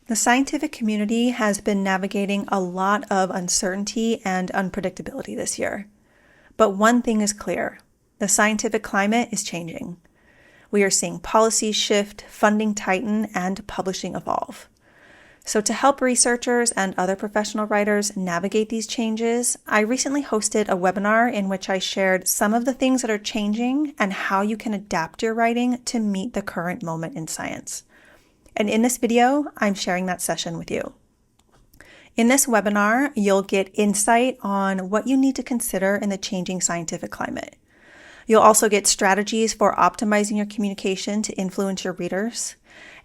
The scientific community has been navigating a lot of uncertainty and unpredictability this year. But one thing is clear: the scientific climate is changing. We are seeing policies shift, funding tighten, and publishing evolve. So, to help researchers and other professional writers navigate these changes, I recently hosted a webinar in which I shared some of the things that are changing and how you can adapt your writing to meet the current moment in science. And in this video, I'm sharing that session with you. In this webinar, you'll get insight on what you need to consider in the changing scientific climate. You'll also get strategies for optimizing your communication to influence your readers.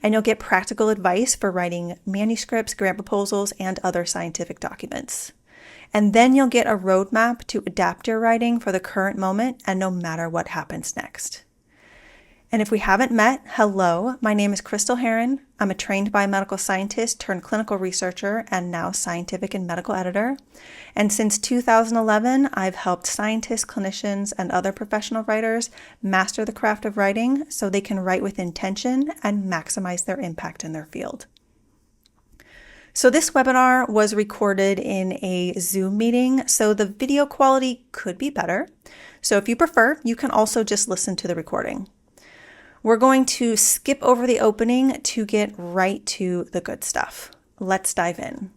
And you'll get practical advice for writing manuscripts, grant proposals, and other scientific documents. And then you'll get a roadmap to adapt your writing for the current moment and no matter what happens next. And if we haven't met, hello, my name is Crystal Heron. I'm a trained biomedical scientist turned clinical researcher and now scientific and medical editor. And since 2011, I've helped scientists, clinicians, and other professional writers master the craft of writing so they can write with intention and maximize their impact in their field. So this webinar was recorded in a Zoom meeting, so the video quality could be better. So if you prefer, you can also just listen to the recording. We're going to skip over the opening to get right to the good stuff. Let's dive in.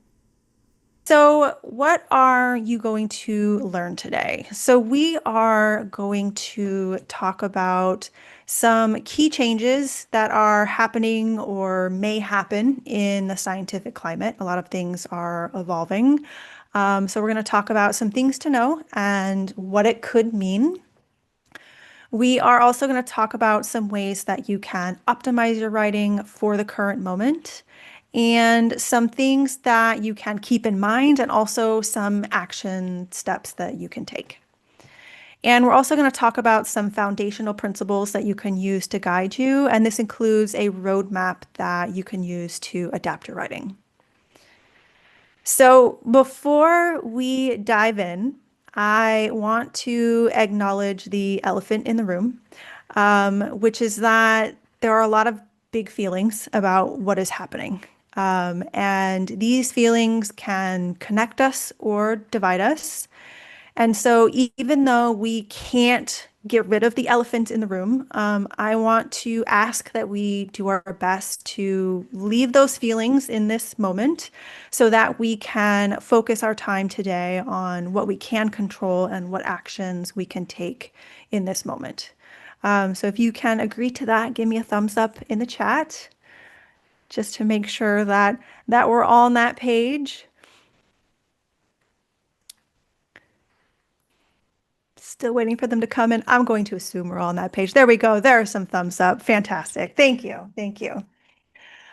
So what are you going to learn today? So we are going to talk about some key changes that are happening or may happen in the scientific climate. A lot of things are evolving. So we're going to talk about some things to know and what it could mean. We are also going to talk about some ways that you can optimize your writing for the current moment and some things that you can keep in mind and also some action steps that you can take. And we're also going to talk about some foundational principles that you can use to guide you, and this includes a roadmap that you can use to adapt your writing. So before we dive in, I want to acknowledge the elephant in the room, which is that there are a lot of big feelings about what is happening. And these feelings can connect us or divide us. And so even though we can't get rid of the elephant in the room, I want to ask that we do our best to leave those feelings in this moment so that we can focus our time today on what we can control and what actions we can take in this moment. So if you can agree to that, give me a thumbs up in the chat just to make sure that we're all on that page. Still waiting for them to come in. I'm going to assume we're all on that page. There we go. There are some thumbs up. Fantastic. Thank you. Thank you.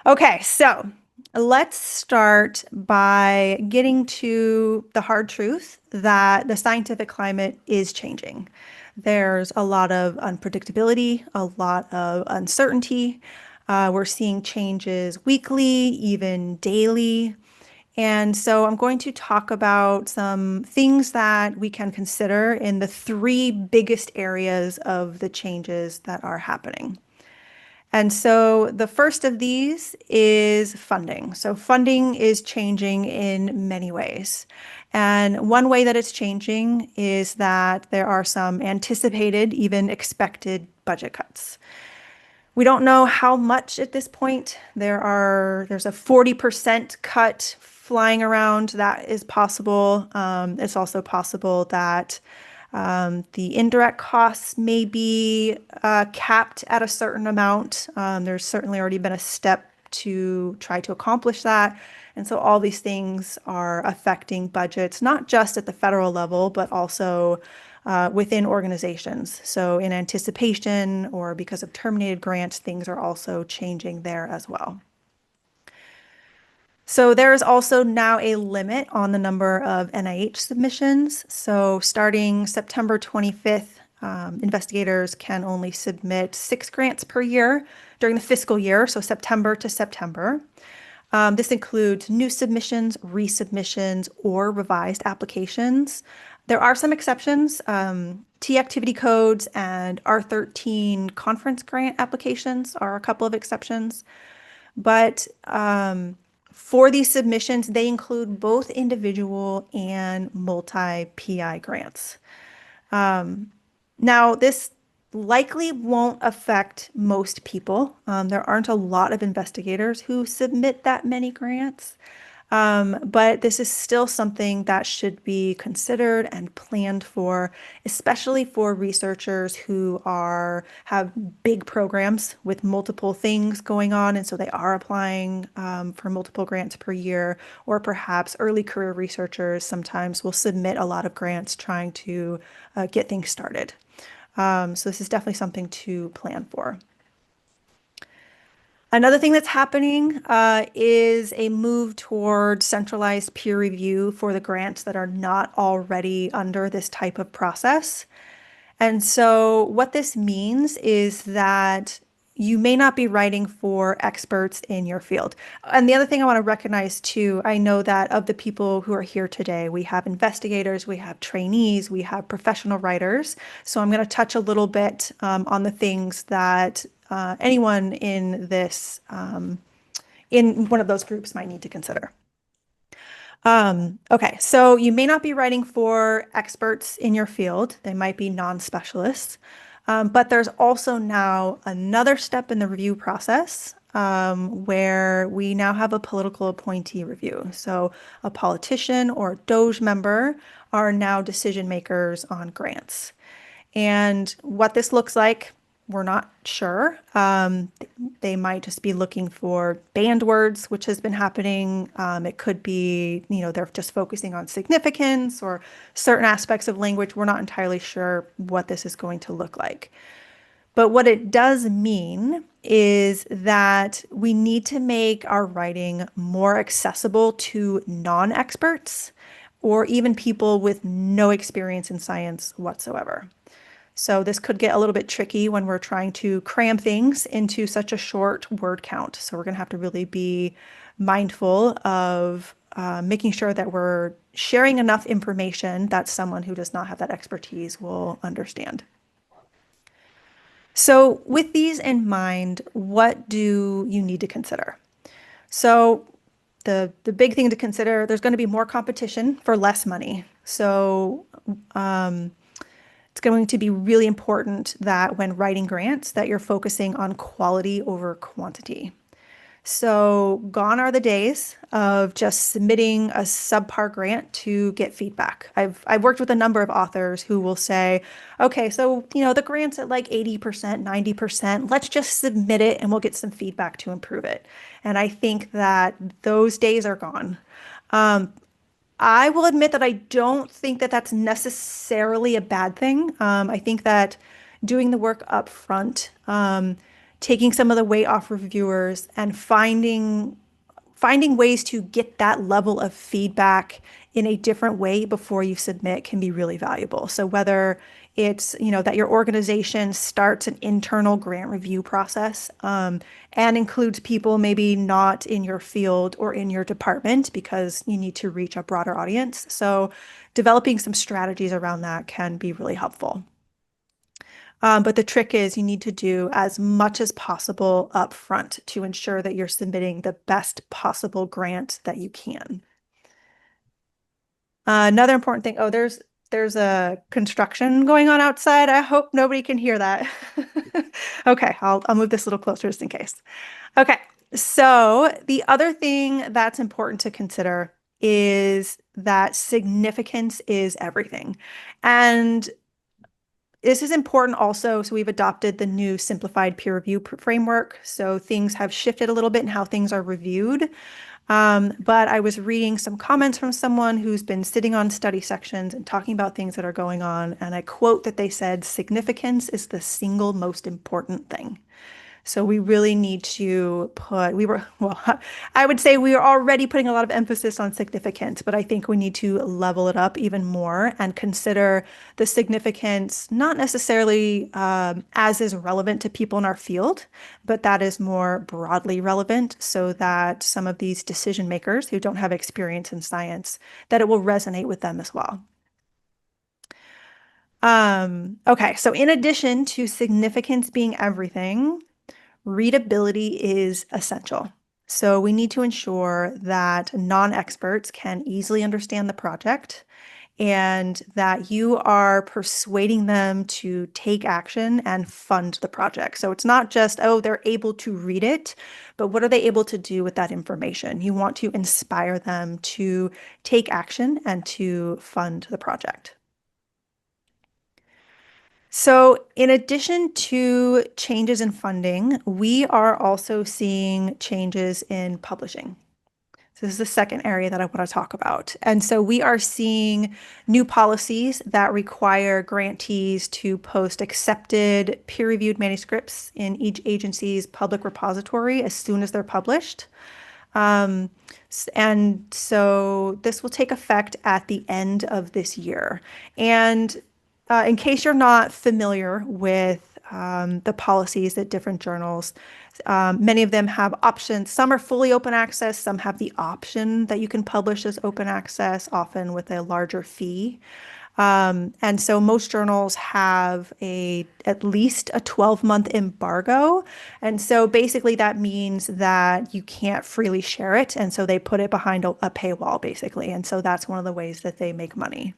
Okay, so let's start by getting to the hard truth that the scientific climate is changing. There's a lot of unpredictability, a lot of uncertainty. We're seeing changes weekly, even daily. And so I'm going to talk about some things that we can consider in the three biggest areas of the changes that are happening. And so the first of these is funding. So funding is changing in many ways. And one way that it's changing is that there are some anticipated, even expected budget cuts. We don't know how much at this point. There's a 40% cut flying around that is possible. It's also possible that the indirect costs may be capped at a certain amount. There's certainly already been a step to try to accomplish that. And so all these things are affecting budgets, not just at the federal level, but also within organizations. So in anticipation or because of terminated grants, things are also changing there as well. So there is also now a limit on the number of NIH submissions. So starting September 25th, investigators can only submit 6 grants per year during the fiscal year, so September to September. This includes new submissions, resubmissions, or revised applications. There are some exceptions. T activity codes and R13 conference grant applications are a couple of exceptions. But For these submissions, they include both individual and multi-PI grants. Now, this likely won't affect most people. There aren't a lot of investigators who submit that many grants. But this is still something that should be considered and planned for, especially for researchers who have big programs with multiple things going on, and so they are applying for multiple grants per year, or perhaps early career researchers sometimes will submit a lot of grants trying to get things started. So this is definitely something to plan for. Another thing that's happening is a move toward centralized peer review for the grants that are not already under this type of process. And so what this means is that you may not be writing for experts in your field. And the other thing I want to recognize too, I know that of the people who are here today, we have investigators, we have trainees, we have professional writers. So I'm going to touch a little bit on the things that anyone in in one of those groups might need to consider. Okay, so you may not be writing for experts in your field. They might be non-specialists. But there's also now another step in the review process where we now have a political appointee review. So a politician or a Doge member are now decision makers on grants. And what this looks like, we're not sure. They might just be looking for banned words, which has been happening. It could be, they're just focusing on significance or certain aspects of language. We're not entirely sure what this is going to look like. But what it does mean is that we need to make our writing more accessible to non-experts or even people with no experience in science whatsoever. So this could get a little bit tricky when we're trying to cram things into such a short word count. So we're going to have to really be mindful of making sure that we're sharing enough information that someone who does not have that expertise will understand. So with these in mind, what do you need to consider? So the big thing to consider, there's going to be more competition for less money. So it's going to be really important that when writing grants that you're focusing on quality over quantity. So gone are the days of just submitting a subpar grant to get feedback. I've worked with a number of authors who will say, okay, so the grant's at like 80%, 90%. Let's just submit it and we'll get some feedback to improve it. And I think that those days are gone. I will admit that I don't think that that's necessarily a bad thing. I think that doing the work up front, taking some of the weight off reviewers and finding ways to get that level of feedback in a different way before you submit can be really valuable. So whether it's, that your organization starts an internal grant review process and includes people maybe not in your field or in your department because you need to reach a broader audience. So developing some strategies around that can be really helpful. But the trick is you need to do as much as possible up front to ensure that you're submitting the best possible grant that you can. Another important thing, there's a construction going on outside. I hope nobody can hear that. Okay, I'll move this a little closer just in case. Okay, so the other thing that's important to consider is that significance is everything. And this is important also. So we've adopted the new simplified peer review framework. So things have shifted a little bit in how things are reviewed. But I was reading some comments from someone who's been sitting on study sections and talking about things that are going on. And I quote that they said, significance is the single most important thing. So we really need to I would say we are already putting a lot of emphasis on significance, but I think we need to level it up even more and consider the significance, not necessarily as is relevant to people in our field, but that is more broadly relevant so that some of these decision makers who don't have experience in science, that it will resonate with them as well. Okay, so in addition to significance being everything, readability is essential. So we need to ensure that non-experts can easily understand the project and that you are persuading them to take action and fund the project. So it's not just, oh, they're able to read it, but what are they able to do with that information? You want to inspire them to take action and to fund the project. So, in addition to changes in funding, we are also seeing changes in publishing. So this is the second area that I want to talk about. And so we are seeing new policies that require grantees to post accepted peer-reviewed manuscripts in each agency's public repository as soon as they're published. Um, and so this will take effect at the end of this year. And in case you're not familiar with the policies at different journals, many of them have options. Some are fully open access, some have the option that you can publish as open access, often with a larger fee. And so most journals have at least a 12-month embargo. And so basically that means that you can't freely share it. And so they put it behind a paywall, basically. And so that's one of the ways that they make money.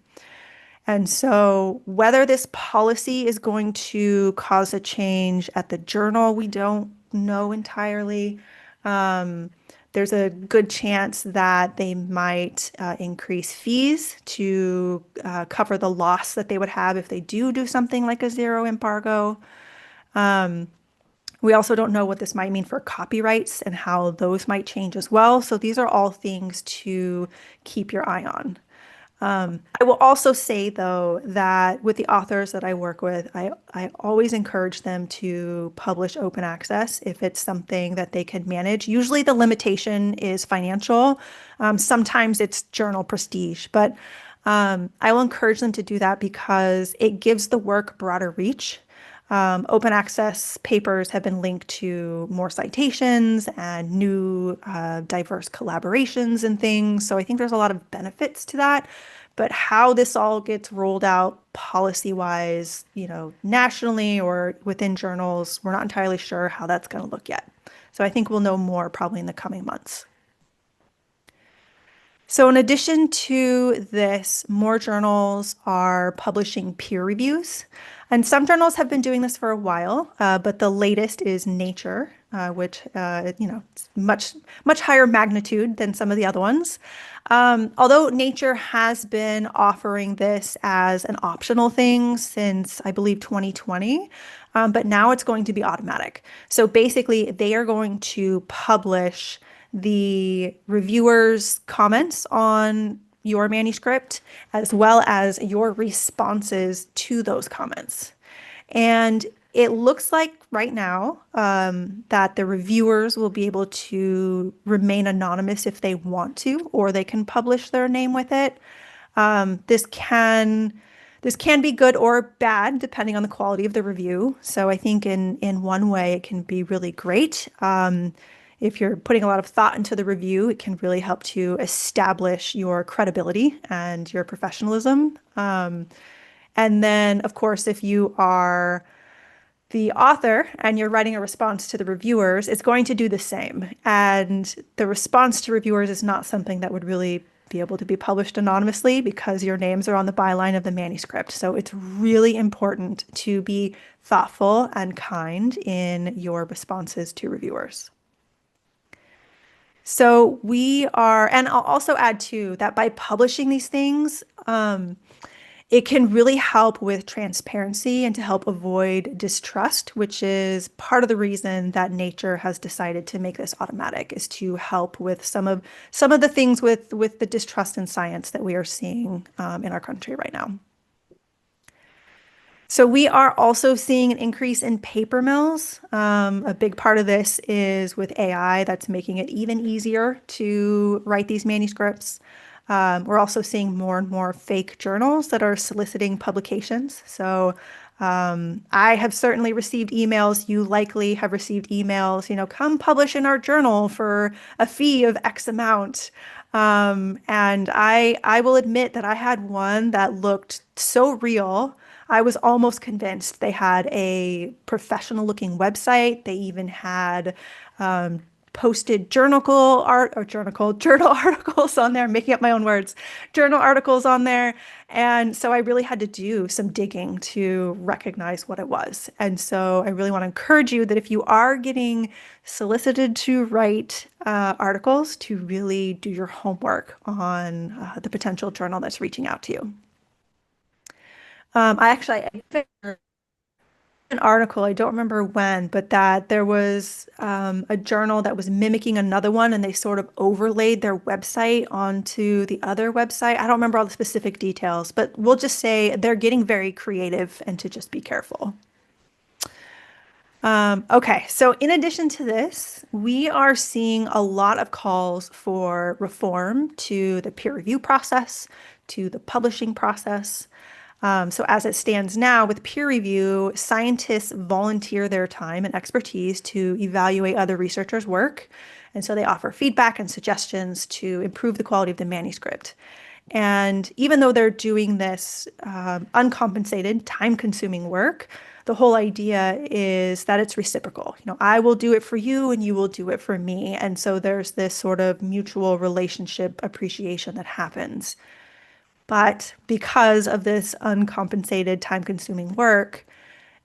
And so whether this policy is going to cause a change at the journal, we don't know entirely. Um, there's a good chance that they might increase fees to cover the loss that they would have if they do something like a zero embargo. We also don't know what this might mean for copyrights and how those might change as well. So these are all things to keep your eye on. I will also say, though, that with the authors that I work with, I always encourage them to publish open access if it's something that they can manage. Usually the limitation is financial. Sometimes it's journal prestige, but I will encourage them to do that because it gives the work broader reach. Open access papers have been linked to more citations and new diverse collaborations and things. So I think there's a lot of benefits to that. But how this all gets rolled out policy-wise, nationally or within journals, we're not entirely sure how that's going to look yet. So I think we'll know more probably in the coming months. So in addition to this, more journals are publishing peer reviews. And some journals have been doing this for a while, but the latest is Nature, which, it's much higher magnitude than some of the other ones. Although Nature has been offering this as an optional thing since, I believe, 2020, but now it's going to be automatic. So basically, they are going to publish the reviewers' comments on your manuscript, as well as your responses to those comments. And it looks like right now that the reviewers will be able to remain anonymous if they want to, or they can publish their name with it. This can be good or bad depending on the quality of the review. So I think in one way it can be really great. If you're putting a lot of thought into the review, it can really help to establish your credibility and your professionalism. And then, of course, if you are the author and you're writing a response to the reviewers, it's going to do the same. And the response to reviewers is not something that would really be able to be published anonymously because your names are on the byline of the manuscript. So it's really important to be thoughtful and kind in your responses to reviewers. So we are, and I'll also add too that by publishing these things, it can really help with transparency and to help avoid distrust, which is part of the reason that Nature has decided to make this automatic, is to help with some of the things with the distrust in science that we are seeing in our country right now. So we are also seeing an increase in paper mills. A big part of this is with AI that's making it even easier to write these manuscripts. We're also seeing more and more fake journals that are soliciting publications. So I have certainly received emails. You likely have received emails, come publish in our journal for a fee of X amount. And I will admit that I had one that looked so real. I was almost convinced. They had a professional looking website. They even had posted journal articles on there, making up my own words, journal articles on there. And so I really had to do some digging to recognize what it was. And so I really want to encourage you that if you are getting solicited to write articles, to really do your homework on the potential journal that's reaching out to you. I an article, I don't remember when, but that there was a journal that was mimicking another one and they sort of overlaid their website onto the other website. I don't remember all the specific details, but we'll just say they're getting very creative and to just be careful. Okay, so in addition to this, we are seeing a lot of calls for reform to the peer review process, to the publishing process. So as it stands now with peer review, scientists volunteer their time and expertise to evaluate other researchers' work. And so they offer feedback and suggestions to improve the quality of the manuscript. And even though they're doing this uncompensated, time-consuming work, the whole idea is that it's reciprocal. I will do it for you and you will do it for me. And so there's this sort of mutual relationship appreciation that happens. But because of this uncompensated, time-consuming work,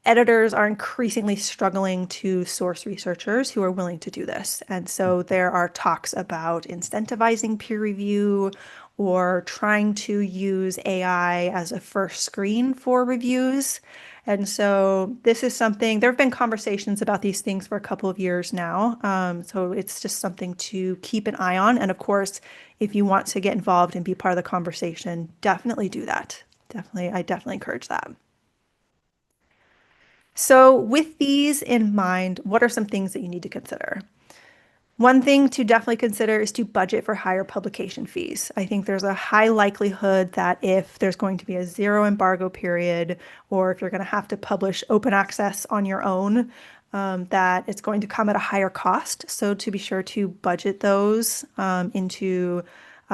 editors are increasingly struggling to source researchers who are willing to do this. And so there are talks about incentivizing peer review or trying to use AI as a first screen for reviews. And so this is something, there have been conversations about these things for a couple of years now. So it's just something to keep an eye on. And of course, if you want to get involved and be part of the conversation, definitely do that. I definitely encourage that. So with these in mind, what are some things that you need to consider? One thing to definitely consider is to budget for higher publication fees. I think there's a high likelihood that if there's going to be a zero embargo period, or if you're going to have to publish open access on your own, that it's going to come at a higher cost. So to be sure to budget those into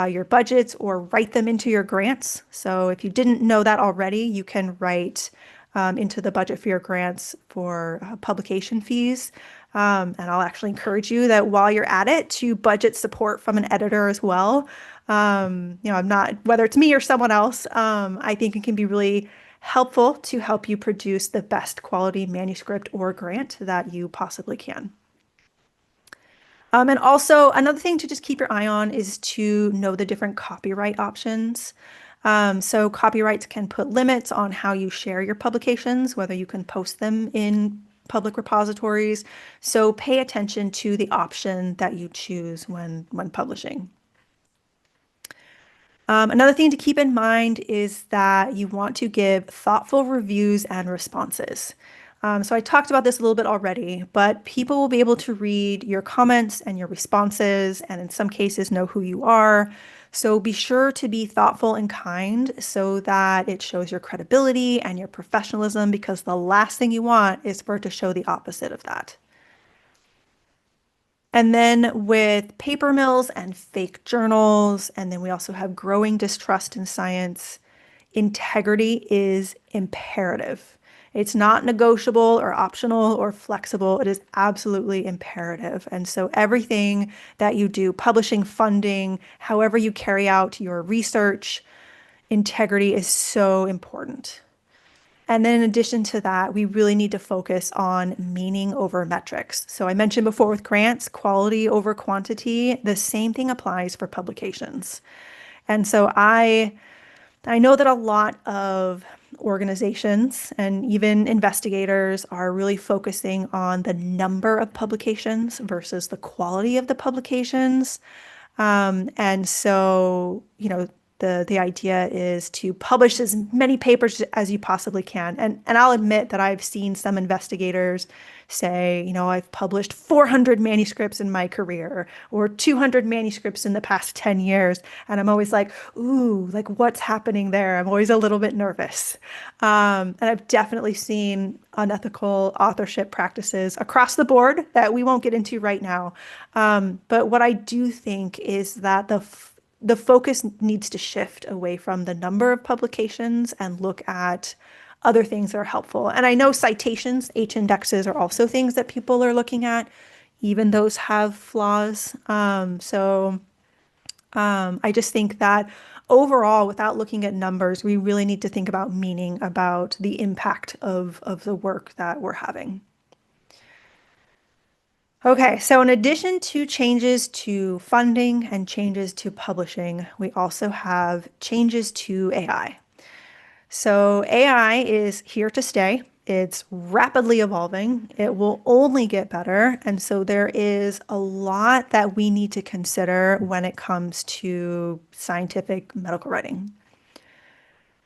your budgets or write them into your grants. So if you didn't know that already, you can write into the budget for your grants for publication fees. And I'll actually encourage you that while you're at it to budget support from an editor as well. I'm not, whether it's me or someone else, I think it can be really helpful to help you produce the best quality manuscript or grant that you possibly can. And also another thing to just keep your eye on is to know the different copyright options. So copyrights can put limits on how you share your publications, whether you can post them in public repositories. So pay attention to the option that you choose when publishing. Another thing to keep in mind is that you want to give thoughtful reviews and responses. So I talked about this a little bit already, but people will be able to read your comments and your responses, and in some cases know who you are. So be sure to be thoughtful and kind so that it shows your credibility and your professionalism, because the last thing you want is for it to show the opposite of that. And then with paper mills and fake journals, and then we also have growing distrust in science, integrity is imperative. It's not negotiable or optional or flexible. It is absolutely imperative. And so everything that you do, publishing, funding, however you carry out your research, integrity is so important. And then in addition to that, we really need to focus on meaning over metrics. So I mentioned before with grants, quality over quantity, the same thing applies for publications. And so I know that a lot of organizations and even investigators are really focusing on the number of publications versus the quality of the publications. And so, the idea is to publish as many papers as you possibly can. And I'll admit that I've seen some investigators say, I've published 400 manuscripts in my career or 200 manuscripts in the past 10 years. And I'm always like, ooh, like what's happening there? I'm always a little bit nervous. And I've definitely seen unethical authorship practices across the board that we won't get into right now. But what I do think is that the focus needs to shift away from the number of publications and look at other things that are helpful. And I know citations, H indexes are also things that people are looking at. Even those have flaws. I just think that overall, without looking at numbers, we really need to think about meaning, about the impact of the work that we're having. Okay, so in addition to changes to funding and changes to publishing, we also have changes to AI. So AI is here to stay. It's rapidly evolving. It will only get better. And so there is a lot that we need to consider when it comes to scientific medical writing.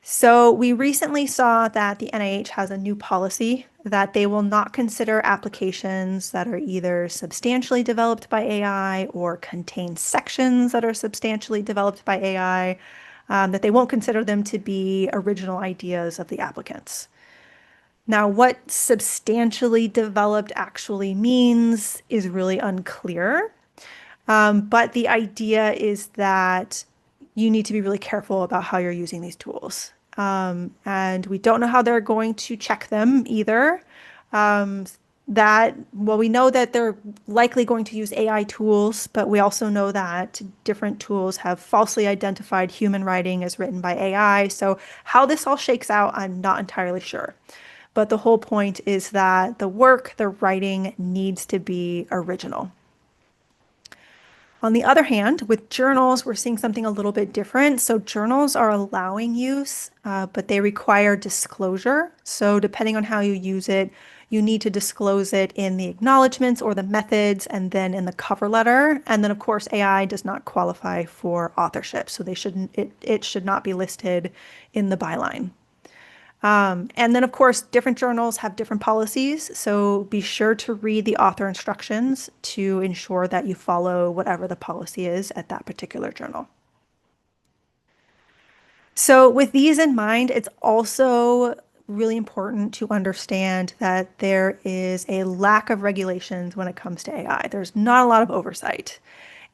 So we recently saw that the NIH has a new policy that they will not consider applications that are either substantially developed by AI or contain sections that are substantially developed by AI, that they won't consider them to be original ideas of the applicants. Now, what substantially developed actually means is really unclear. But the idea is that you need to be really careful about how you're using these tools. And we don't know how they're going to check them either. Um, we know that they're likely going to use AI tools, but we also know that different tools have falsely identified human writing as written by AI. So how this all shakes out, I'm not entirely sure. But the whole point is that the work, the writing needs to be original. On the other hand, with journals, we're seeing something a little bit different. So journals are allowing use, but they require disclosure. So depending on how you use it, you need to disclose it in the acknowledgments or the methods, and then in the cover letter. And then, of course, AI does not qualify for authorship, so it should not be listed in the byline. And then, of course, different journals have different policies. So be sure to read the author instructions to ensure that you follow whatever the policy is at that particular journal. So with these in mind, it's also really important to understand that there is a lack of regulations when it comes to AI. There's not a lot of oversight.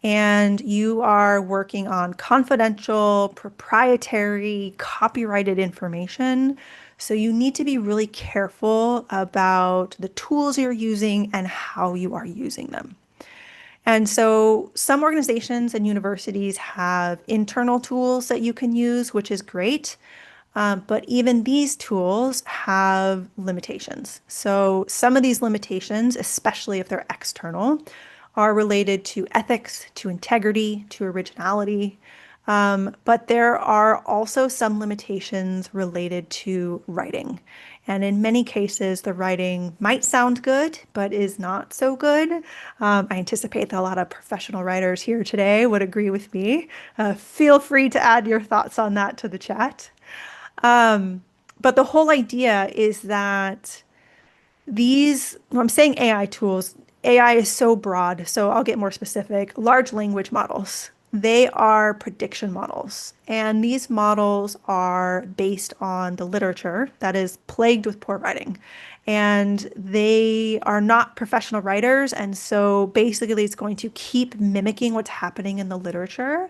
And you are working on confidential, proprietary, copyrighted information. So you need to be really careful about the tools you're using and how you are using them. And so some organizations and universities have internal tools that you can use, which is great. But even these tools have limitations. So some of these limitations, especially if they're external, are related to ethics, to integrity, to originality. But there are also some limitations related to writing. And in many cases, the writing might sound good, but is not so good. I anticipate that a lot of professional writers here today would agree with me. Feel free to add your thoughts on that to the chat. But the whole idea is that when I'm saying AI tools, AI is so broad, so I'll get more specific. Large language models, they are prediction models, and these models are based on the literature that is plagued with poor writing. And they are not professional writers, and so basically it's going to keep mimicking what's happening in the literature.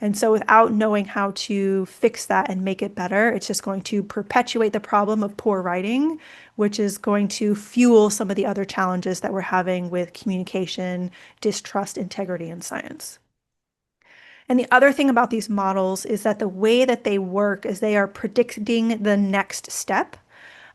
And so without knowing how to fix that and make it better, it's just going to perpetuate the problem of poor writing, which is going to fuel some of the other challenges that we're having with communication, distrust, integrity, and science. And the other thing about these models is that the way that they work is they are predicting the next step.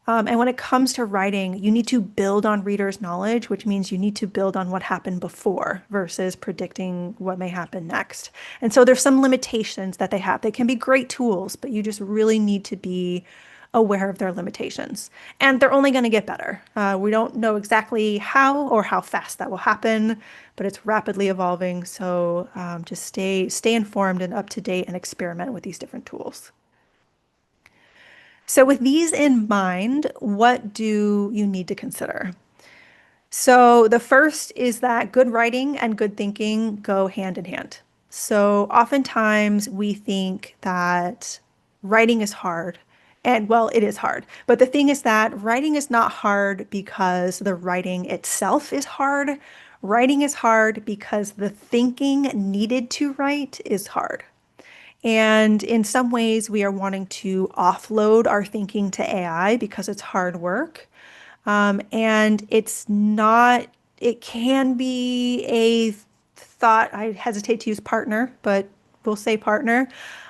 And when it comes to writing, you need to build on readers' knowledge, which means you need to build on what happened before versus predicting what may happen next. And so there's some limitations that they have. They can be great tools, but you just really need to be aware of their limitations. And they're only going to get better. We don't know exactly how or how fast that will happen, but it's rapidly evolving. So just stay informed and up to date and experiment with these different tools. So with these in mind, what do you need to consider? So the first is that good writing and good thinking go hand in hand. So oftentimes we think that writing is hard. And well, it is hard. But the thing is that writing is not hard because the writing itself is hard. Writing is hard because the thinking needed to write is hard. And in some ways, we are wanting to offload our thinking to AI because it's hard work. And it's not it can be a thought, I hesitate to use partner, but we'll say partner,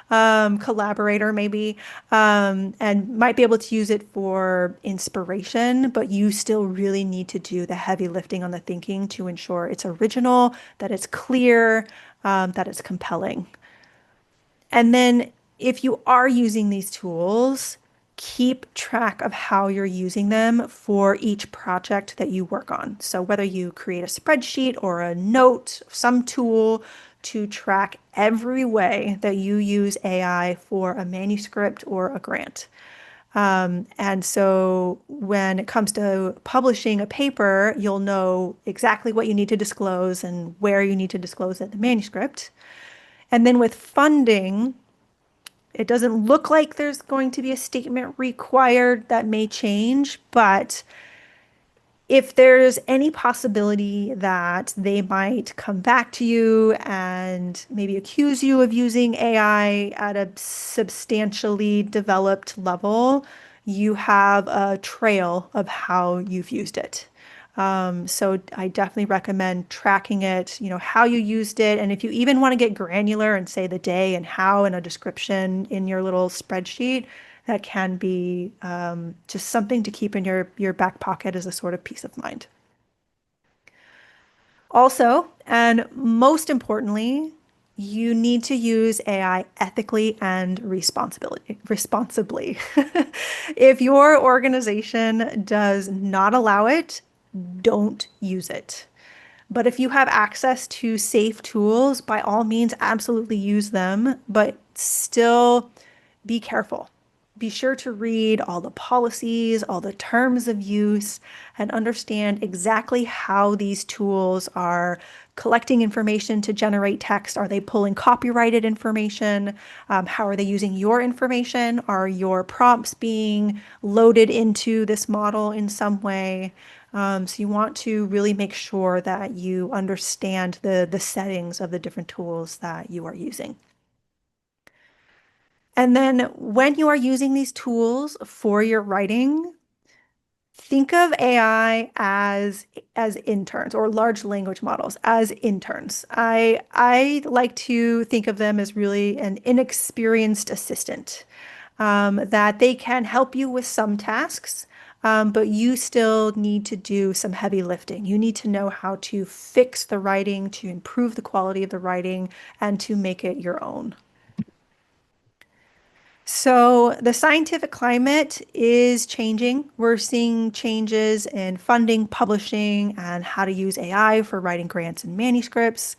collaborator maybe, and might be able to use it for inspiration, but you still really need to do the heavy lifting on the thinking to ensure it's original, that it's clear, that it's compelling. And then if you are using these tools, keep track of how you're using them for each project that you work on. So whether you create a spreadsheet or a note, some tool to track every way that you use AI for a manuscript or a grant. And so when it comes to publishing a paper, you'll know exactly what you need to disclose and where you need to disclose it in the manuscript. And then with funding, it doesn't look like there's going to be a statement required. That may change, but if there's any possibility that they might come back to you and maybe accuse you of using AI at a substantially developed level, you have a trail of how you've used it. So I definitely recommend tracking it, how you used it. And if you even want to get granular and say the day and how in a description in your little spreadsheet, that can be just something to keep in your back pocket as a sort of peace of mind. Also, and most importantly, you need to use AI ethically and responsibly. If your organization does not allow it, don't use it. But if you have access to safe tools, by all means, absolutely use them, but still be careful. Be sure to read all the policies, all the terms of use, and understand exactly how these tools are collecting information to generate text. Are they pulling copyrighted information? How are they using your information? Are your prompts being loaded into this model in some way? So you want to really make sure that you understand the settings of the different tools that you are using. And then when you are using these tools for your writing, think of AI as interns or large language models as interns. I like to think of them as really an inexperienced assistant, that they can help you with some tasks, but you still need to do some heavy lifting. You need to know how to fix the writing, to improve the quality of the writing, and to make it your own. So the scientific climate is changing. We're seeing changes in funding, publishing, and how to use AI for writing grants and manuscripts.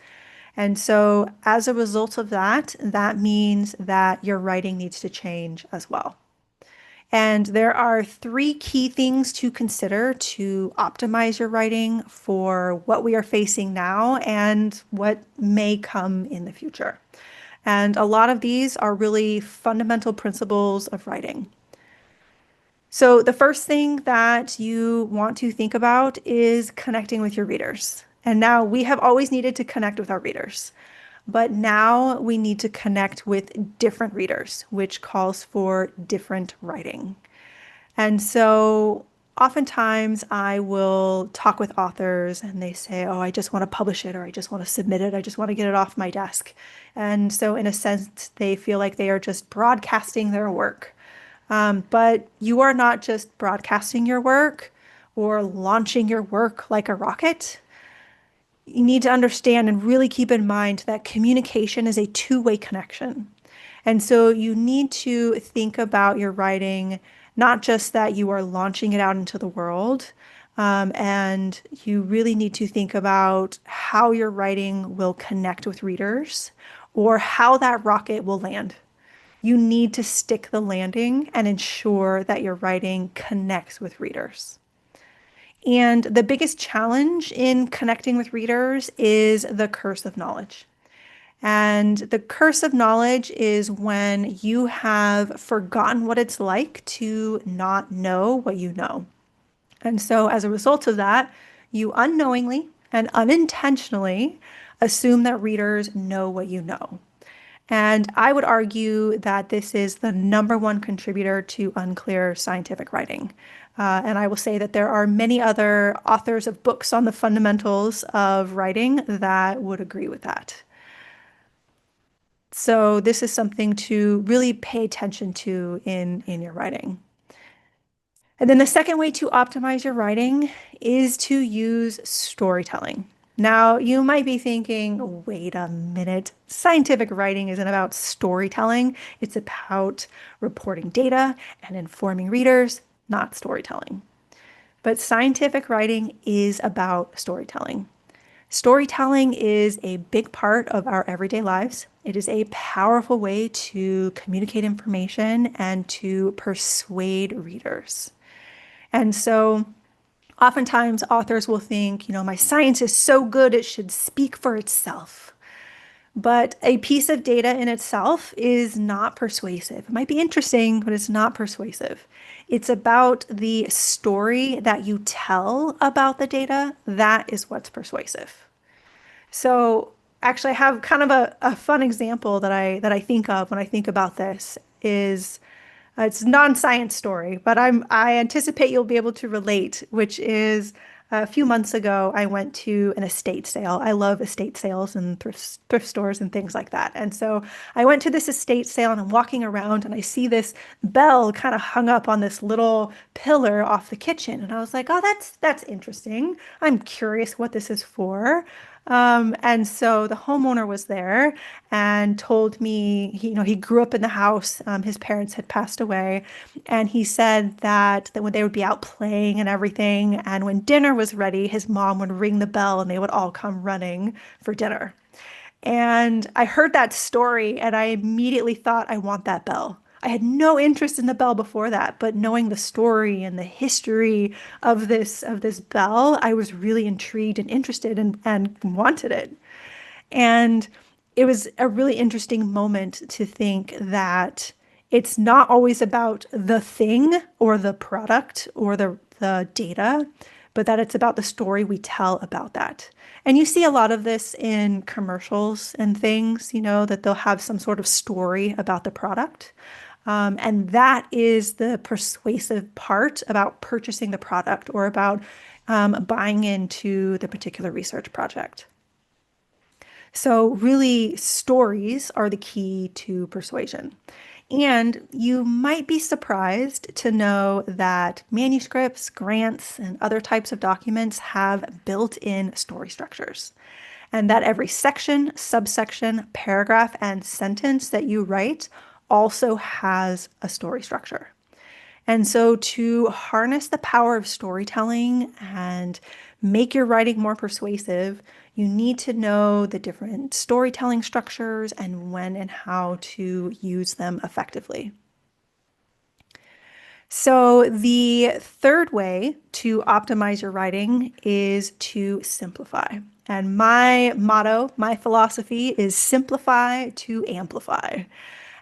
And so as a result of that, that means that your writing needs to change as well. And there are three key things to consider to optimize your writing for what we are facing now and what may come in the future. And a lot of these are really fundamental principles of writing. So the first thing that you want to think about is connecting with your readers. And now we have always needed to connect with our readers, but now we need to connect with different readers, which calls for different writing. And so oftentimes I will talk with authors and they say, oh, I just want to publish it or I just want to submit it. I just want to get it off my desk. And so in a sense, they feel like they are just broadcasting their work. But you are not just broadcasting your work or launching your work like a rocket. You need to understand and really keep in mind that communication is a two-way connection. And so you need to think about your writing, not just that you are launching it out into the world, and you really need to think about how your writing will connect with readers or how that rocket will land. You need to stick the landing and ensure that your writing connects with readers. And the biggest challenge in connecting with readers is the curse of knowledge. And the curse of knowledge is when you have forgotten what it's like to not know what you know. And so as a result of that, you unknowingly and unintentionally assume that readers know what you know. And I would argue that this is the number one contributor to unclear scientific writing. And I will say that there are many other authors of books on the fundamentals of writing that would agree with that. So this is something to really pay attention to in your writing. And then the second way to optimize your writing is to use storytelling. Now, you might be thinking, wait a minute, scientific writing isn't about storytelling. It's about reporting data and informing readers, not storytelling. But scientific writing is about storytelling. Storytelling is a big part of our everyday lives. It is a powerful way to communicate information and to persuade readers. And so oftentimes authors will think, my science is so good, it should speak for itself. But a piece of data in itself is not persuasive. It might be interesting, but it's not persuasive. It's about the story that you tell about the data. That is what's persuasive. So actually I have kind of a fun example that I think of when I think about this is it's a non-science story, but I anticipate you'll be able to relate, which is a few months ago, I went to an estate sale. I love estate sales and thrift stores and things like that. And so I went to this estate sale and I'm walking around and I see this bell kind of hung up on this little pillar off the kitchen. And I was like, oh, that's interesting. I'm curious what this is for. And so the homeowner was there and told me, he grew up in the house. His parents had passed away. And he said that when they would be out playing and everything, and when dinner was ready, his mom would ring the bell and they would all come running for dinner. And I heard that story and I immediately thought, I want that bell. I had no interest in the bell before that, but knowing the story and the history of this bell, I was really intrigued and interested and wanted it. And it was a really interesting moment to think that it's not always about the thing or the product or the data, but that it's about the story we tell about that. And you see a lot of this in commercials and things, that they'll have some sort of story about the product. And that is the persuasive part about purchasing the product or about buying into the particular research project. So really, stories are the key to persuasion. And you might be surprised to know that manuscripts, grants, and other types of documents have built-in story structures. And that every section, subsection, paragraph, and sentence that you write also has a story structure. And so to harness the power of storytelling and make your writing more persuasive, you need to know the different storytelling structures and when and how to use them effectively. So the third way to optimize your writing is to simplify. And my motto, my philosophy is simplify to amplify.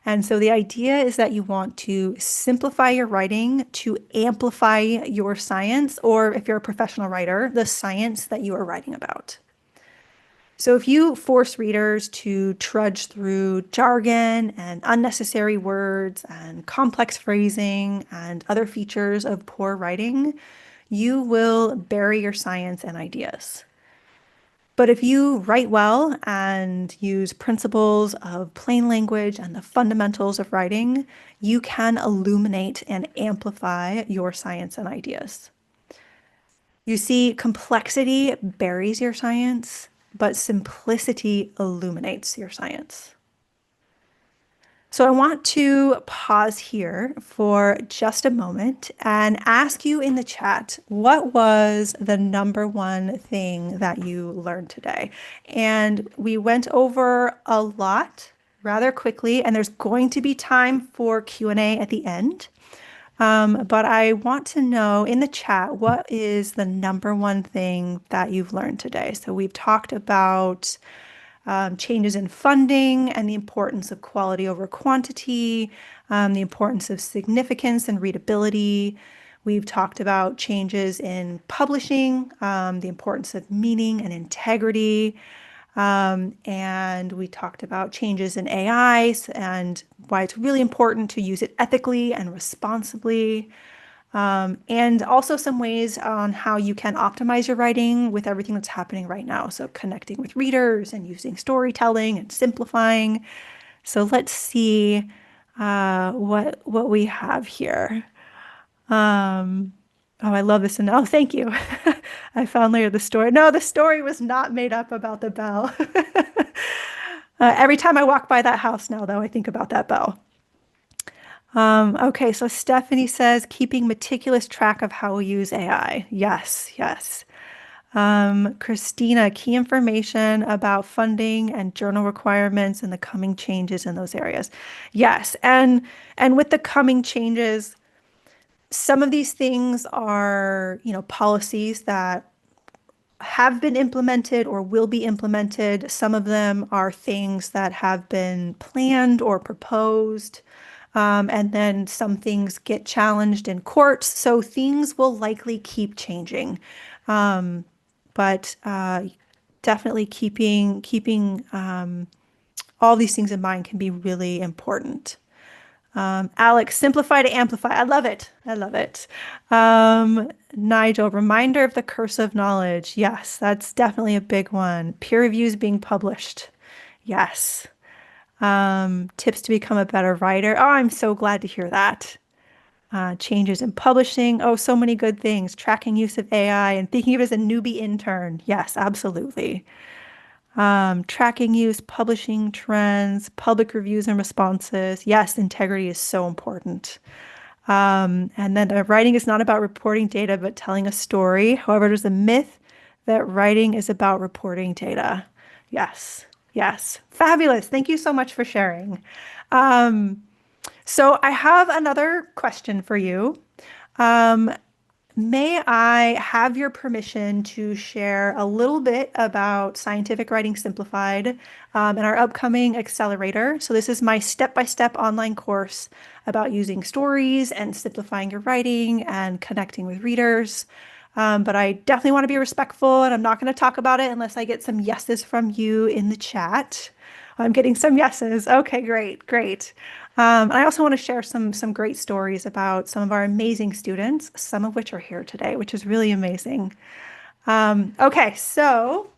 And so the idea is that you want to simplify your writing to amplify your science, or if you're a professional writer, the science that you are writing about. So if you force readers to trudge through jargon and unnecessary words and complex phrasing and other features of poor writing, you will bury your science and ideas. But if you write well and use principles of plain language and the fundamentals of writing, you can illuminate and amplify your science and ideas. You see, complexity buries your science, but simplicity illuminates your science. So I want to pause here for just a moment and ask you in the chat, what was the number one thing that you learned today? And we went over a lot rather quickly, and there's going to be time for Q&A at the end. But I want to know in the chat, what is the number one thing that you've learned today? So we've talked about changes in funding and the importance of quality over quantity, the importance of significance and readability. We've talked about changes in publishing, the importance of meaning and integrity. And we talked about changes in AI and why it's really important to use it ethically and responsibly. And also some ways on how you can optimize your writing with everything that's happening right now. So connecting with readers and using storytelling and simplifying. So let's see what we have here. Oh, I love this. And oh, thank you. I found later the story. No, the story was not made up about the bell. Every time I walk by that house now, though, I think about that bell. Okay, so Stephanie says, keeping meticulous track of how we use AI. Yes, yes. Christina, key information about funding and journal requirements and the coming changes in those areas. Yes, and with the coming changes, some of these things are, policies that have been implemented or will be implemented. Some of them are things that have been planned or proposed. And then some things get challenged in courts. So things will likely keep changing. But definitely keeping all these things in mind can be really important. Alex, simplify to amplify. I love it. I love it. Nigel, reminder of the curse of knowledge. Yes, that's definitely a big one. Peer reviews being published. Yes. Tips to become a better writer. Oh, I'm so glad to hear that. Changes in publishing. Oh, so many good things. Tracking use of AI and thinking of it as a newbie intern. Yes, absolutely. Tracking use, publishing trends, public reviews and responses. Yes, integrity is so important. And then writing is not about reporting data, but telling a story. However, there's a myth that writing is about reporting data. Yes, yes. Fabulous. Thank you so much for sharing. So I have another question for you. May I have your permission to share a little bit about Scientific Writing Simplified in our upcoming accelerator? So this is my step-by-step online course about using stories and simplifying your writing and connecting with readers. But I definitely want to be respectful, and I'm not going to talk about it unless I get some yeses from you in the chat. I'm getting some yeses. Okay, great, great. And I also want to share some great stories about some of our amazing students, some of which are here today, which is really amazing. Okay, so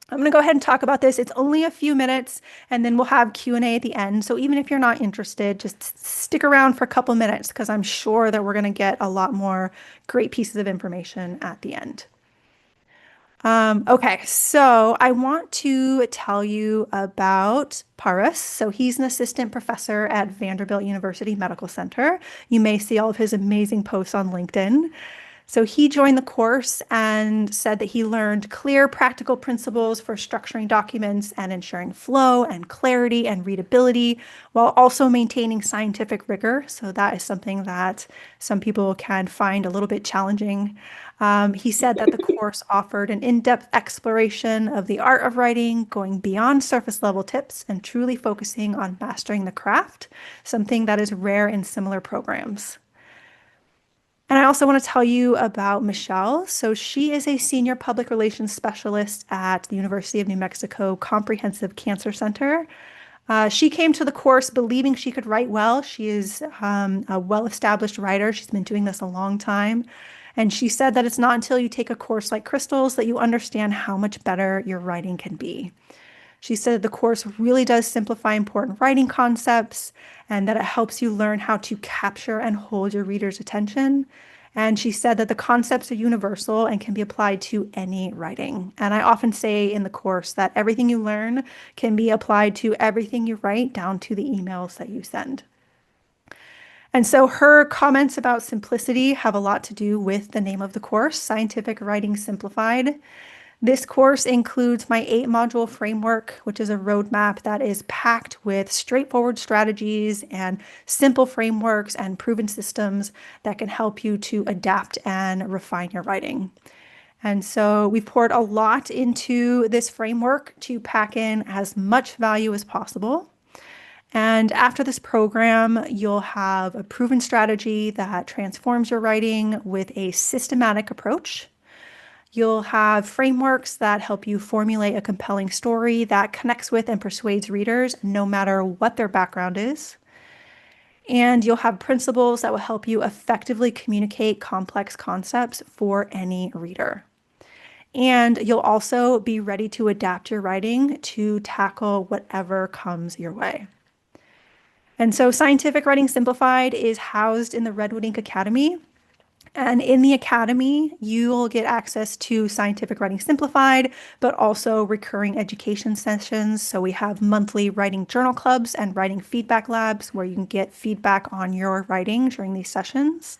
I'm going to go ahead and talk about this. It's only a few minutes, and then we'll have Q&A at the end. So even if you're not interested, just stick around for a couple minutes because I'm sure that we're going to get a lot more great pieces of information at the end. Okay, so I want to tell you about Paras. So he's an assistant professor at Vanderbilt University Medical Center. You may see all of his amazing posts on LinkedIn. So he joined the course and said that he learned clear practical principles for structuring documents and ensuring flow and clarity and readability while also maintaining scientific rigor. So that is something that some people can find a little bit challenging. He said that the course offered an in-depth exploration of the art of writing, going beyond surface level tips and truly focusing on mastering the craft, something that is rare in similar programs. And I also want to tell you about Michelle. So she is a senior public relations specialist at the University of New Mexico Comprehensive Cancer Center. She came to the course believing she could write well. She is a well-established writer. She's been doing this a long time. And she said that it's not until you take a course like Crystal's that you understand how much better your writing can be. She said the course really does simplify important writing concepts and that it helps you learn how to capture and hold your reader's attention. And she said that the concepts are universal and can be applied to any writing. And I often say in the course that everything you learn can be applied to everything you write, down to the emails that you send. And so her comments about simplicity have a lot to do with the name of the course, Scientific Writing Simplified. This course includes my 8-module framework, which is a roadmap that is packed with straightforward strategies and simple frameworks and proven systems that can help you to adapt and refine your writing. And so we've poured a lot into this framework to pack in as much value as possible. And after this program, you'll have a proven strategy that transforms your writing with a systematic approach. You'll have frameworks that help you formulate a compelling story that connects with and persuades readers, no matter what their background is. And you'll have principles that will help you effectively communicate complex concepts for any reader. And you'll also be ready to adapt your writing to tackle whatever comes your way. And so Scientific Writing Simplified is housed in the Redwood Ink Academy. And in the Academy, you'll get access to Scientific Writing Simplified, but also recurring education sessions. So we have monthly writing journal clubs and writing feedback labs where you can get feedback on your writing during these sessions.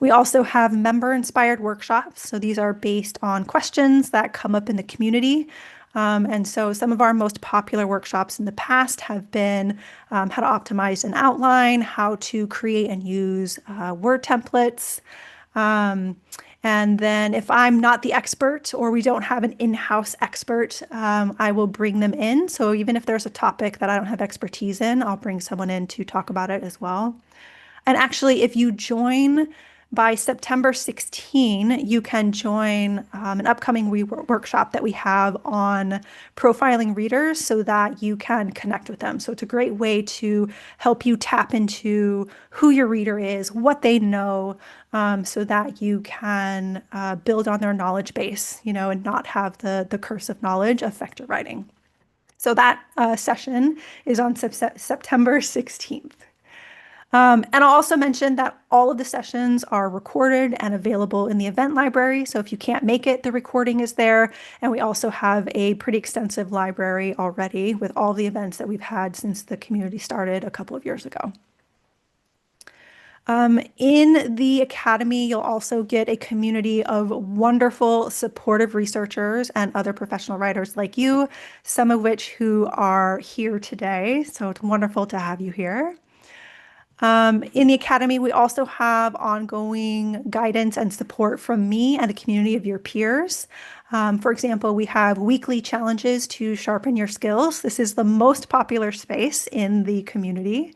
We also have member-inspired workshops. So these are based on questions that come up in the community. And so some of our most popular workshops in the past have been how to optimize an outline, how to create and use word templates. And then if I'm not the expert or we don't have an in-house expert, I will bring them in. So even if there's a topic that I don't have expertise in, I'll bring someone in to talk about it as well. And actually, if you join by September 16, you can join an upcoming workshop that we have on profiling readers so that you can connect with them. So it's a great way to help you tap into who your reader is, what they know, so that you can build on their knowledge base, and not have the curse of knowledge affect your writing. So that session is on September 16th. And I'll also mention that all of the sessions are recorded and available in the event library. So if you can't make it, the recording is there. And we also have a pretty extensive library already with all the events that we've had since the community started a couple of years ago. In the Academy, you'll also get a community of wonderful, supportive researchers and other professional writers like you, some of which who are here today. So it's wonderful to have you here. In the Academy, we also have ongoing guidance and support from me and a community of your peers. For example, we have weekly challenges to sharpen your skills. This is the most popular space in the community.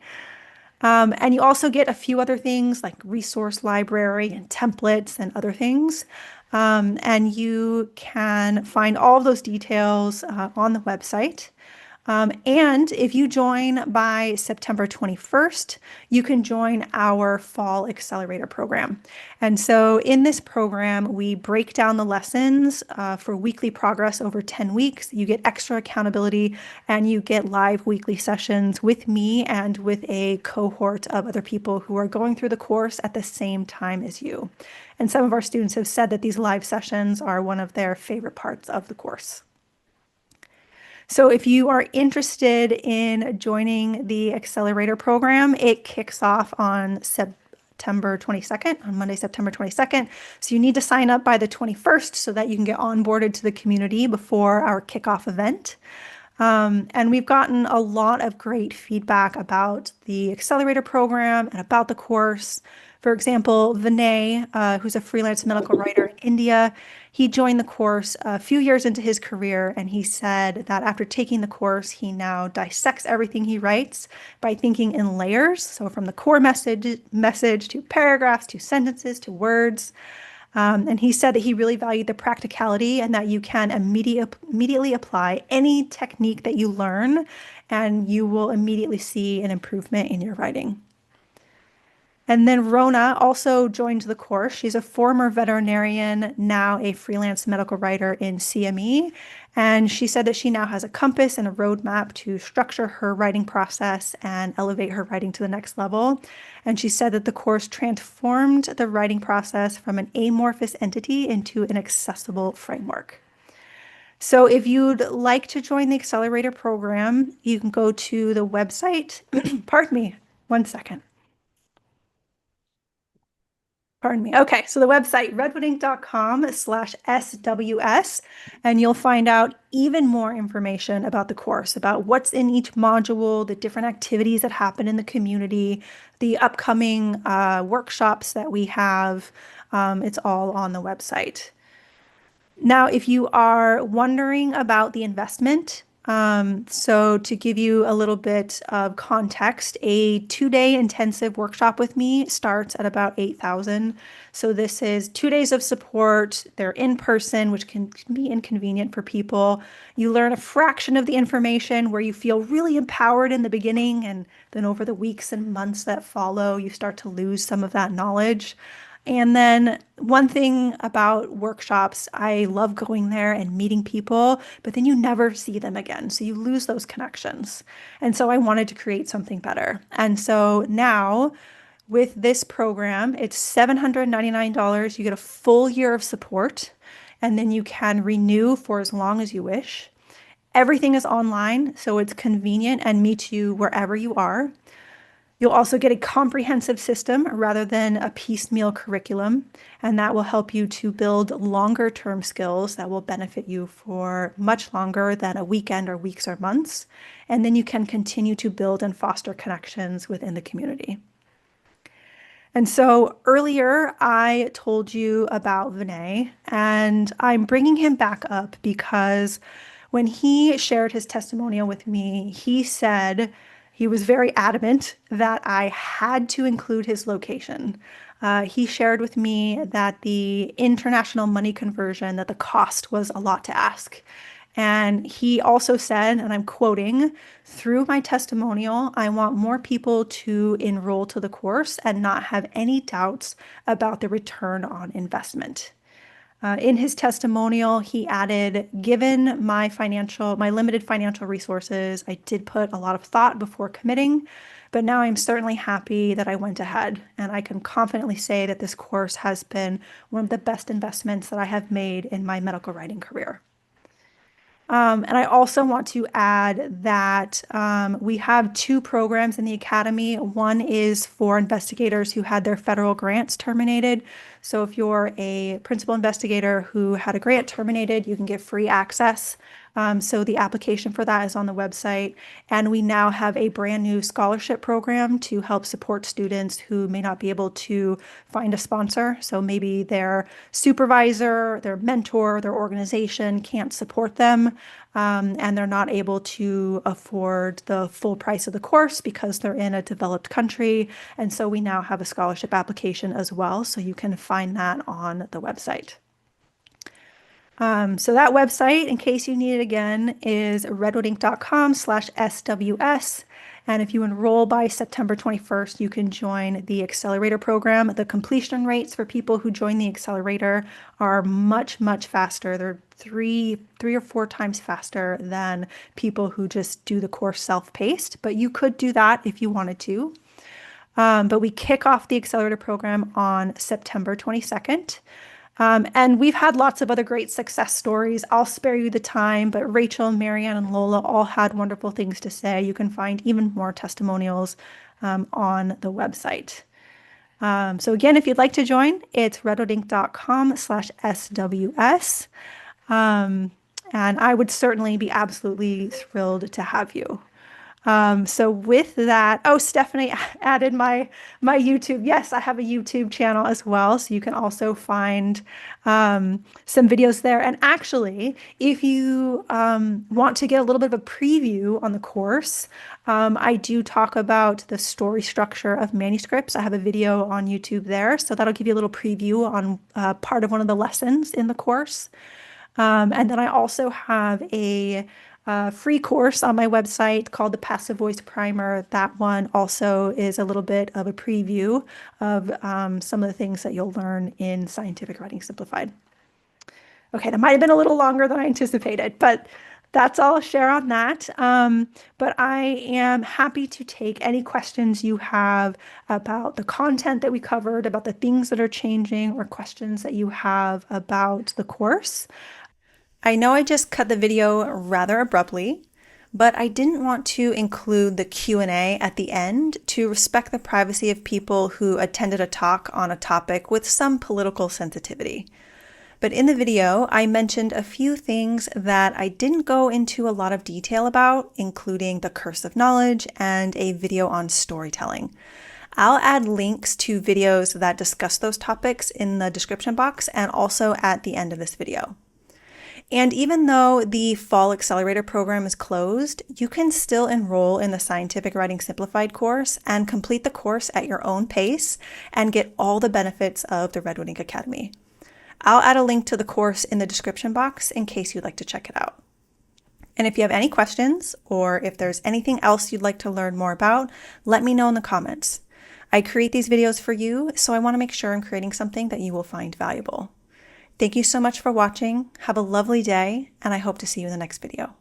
And you also get a few other things like resource library and templates and other things. And you can find all of those details on the website. And if you join by September 21st, you can join our Fall Accelerator program. And so in this program, we break down the lessons for weekly progress over 10 weeks. You get extra accountability and you get live weekly sessions with me and with a cohort of other people who are going through the course at the same time as you. And some of our students have said that these live sessions are one of their favorite parts of the course. So if you are interested in joining the Accelerator program, it kicks off on September 22nd, on Monday, September 22nd. So you need to sign up by the 21st so that you can get onboarded to the community before our kickoff event. And we've gotten a lot of great feedback about the Accelerator program and about the course. For example, Vinay, who's a freelance medical writer in India, he joined the course a few years into his career, and he said that after taking the course, he now dissects everything he writes by thinking in layers. So from the core message to paragraphs, to sentences, to words. And he said that he really valued the practicality and that you can immediately apply any technique that you learn, and you will immediately see an improvement in your writing. And then Rona also joined the course. She's a former veterinarian, now a freelance medical writer in CME. And she said that she now has a compass and a roadmap to structure her writing process and elevate her writing to the next level. And she said that the course transformed the writing process from an amorphous entity into an accessible framework. So if you'd like to join the Accelerator program, you can go to the website. Pardon me, one second. Pardon me. Okay, so the website, redwoodink.com/SWS, and you'll find out even more information about the course, about what's in each module, the different activities that happen in the community, the upcoming workshops that we have. It's all on the website. Now, if you are wondering about the investment, So to give you a little bit of context, a 2-day intensive workshop with me starts at about 8,000. So this is 2 days of support. They're in person, which can be inconvenient for people. You learn a fraction of the information where you feel really empowered in the beginning, and then over the weeks and months that follow, you start to lose some of that knowledge. And then one thing about workshops, I love going there and meeting people, but then you never see them again. So you lose those connections. And so I wanted to create something better. And so now with this program, it's $799. You get a full year of support, and then you can renew for as long as you wish. Everything is online, so it's convenient and meets you wherever you are. You'll also get a comprehensive system rather than a piecemeal curriculum, and that will help you to build longer term skills that will benefit you for much longer than a weekend or weeks or months. And then you can continue to build and foster connections within the community. And so earlier I told you about Vinay, and I'm bringing him back up because when he shared his testimonial with me, he said he was very adamant that I had to include his location. He shared with me that the international money conversion, that the cost was a lot to ask. And he also said, and I'm quoting, through my testimonial, I want more people to enroll to the course and not have any doubts about the return on investment. In his testimonial, he added, given my limited financial resources, I did put a lot of thought before committing, but now I'm certainly happy that I went ahead, and I can confidently say that this course has been one of the best investments that I have made in my medical writing career. And I also want to add that we have 2 programs in the Academy. One is for investigators who had their federal grants terminated. So if you're a principal investigator who had a grant terminated, you can get free access. So the application for that is on the website. And we now have a brand new scholarship program to help support students who may not be able to find a sponsor. So maybe their supervisor, their mentor, their organization can't support them, and they're not able to afford the full price of the course because they're in a developed country. And so we now have a scholarship application as well. So you can find that on the website. So that website, in case you need it again, is redwoodinc.com/SWS. And if you enroll by September 21st, you can join the accelerator program. The completion rates for people who join the accelerator are much, much faster. They're three or 4 times faster than people who just do the course self-paced, but you could do that if you wanted to. But we kick off the accelerator program on September 22nd. And we've had lots of other great success stories. I'll spare you the time, but Rachel, Marianne, and Lola all had wonderful things to say. You can find even more testimonials on the website. So again, if you'd like to join, it's redwoodinc.com/SWS. And I would certainly be absolutely thrilled to have you. So with that, oh, Stephanie added my YouTube. Yes, I have a YouTube channel as well. So you can also find some videos there. And actually, if you want to get a little bit of a preview on the course, I do talk about the story structure of manuscripts. I have a video on YouTube there. So that'll give you a little preview on part of one of the lessons in the course. And then I also have a free course on my website called the Passive Voice Primer. That one also is a little bit of a preview of some of the things that you'll learn in Scientific Writing Simplified. Okay, that might have been a little longer than I anticipated, but that's all I'll share on that. But I am happy to take any questions you have about the content that we covered, about the things that are changing, or questions that you have about the course. I know I just cut the video rather abruptly, but I didn't want to include the Q&A at the end to respect the privacy of people who attended a talk on a topic with some political sensitivity. But in the video, I mentioned a few things that I didn't go into a lot of detail about, including the curse of knowledge and a video on storytelling. I'll add links to videos that discuss those topics in the description box and also at the end of this video. And even though the Fall Accelerator program is closed, you can still enroll in the Scientific Writing Simplified course and complete the course at your own pace and get all the benefits of the Redwood Ink Academy. I'll add a link to the course in the description box in case you'd like to check it out. And if you have any questions or if there's anything else you'd like to learn more about, let me know in the comments. I create these videos for you, so I want to make sure I'm creating something that you will find valuable. Thank you so much for watching. Have a lovely day, and I hope to see you in the next video.